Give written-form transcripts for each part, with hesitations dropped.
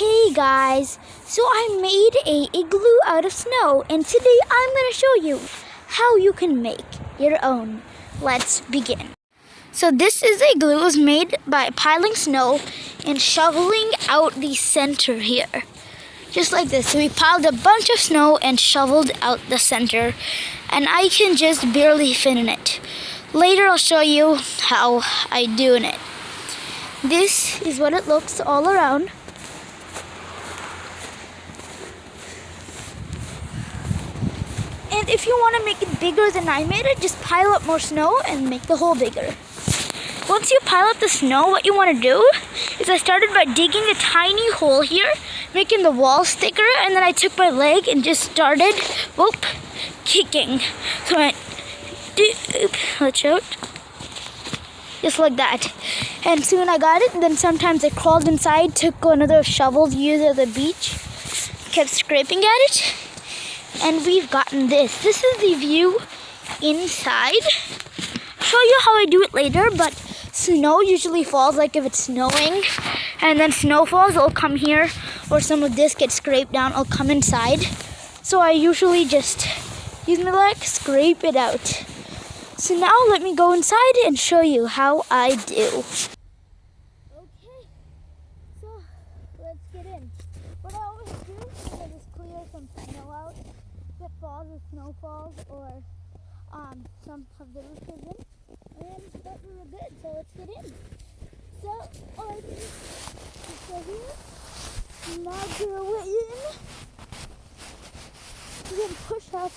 Hey guys, so I made a igloo out of snow, and today I'm going to show you how you can make your own. Let's begin. So this igloo was made by piling snow and shoveling out the center here. Just like this. So we piled a bunch of snow and shoveled out the center, and I can just barely fit in it. Later I'll show you how I do in it. This is what it looks all around. And if you want to make it bigger than I made it, just pile up more snow and make the hole bigger. Once you pile up the snow, what you want to do is I started by digging a tiny hole here, making the wall thicker, and then I took my leg and just started, kicking. So I went, let's out. Just like that. And soon I got it, and then sometimes I crawled inside, took one of those shovels used at the beach, kept scraping at it, and we've gotten this. This is the view inside. I'll show you how I do it later, but snow usually falls, like if it's snowing, and then snow falls, it'll come here, or some of this gets scraped down, it'll come inside. So I usually just use my leg, scrape it out. So now let me go inside and show you how I do. Okay, so let's get in. What I always do is I just clear some snow out. If it falls or snow falls, or some of the roof is in. And that we were good, so let's get in. So all I do is go here, now go in, and then push up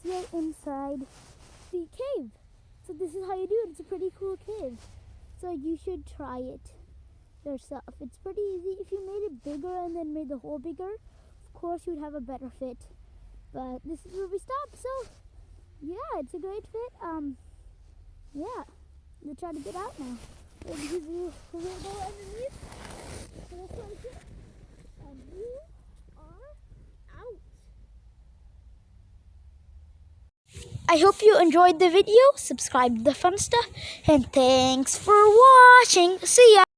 to get inside the cave. So this is how you do it. It's a pretty cool cave. So you should try it yourself. It's pretty easy. If you made it bigger and then made the hole bigger, of course you'd have a better fit. But this is where we stop. So yeah, it's a great fit. Yeah, we'll try to get out now. We'll give you a little go underneath. So that's what I did. And you are out. I hope you enjoyed the video. Subscribe to the fun stuff. And thanks for watching. See ya.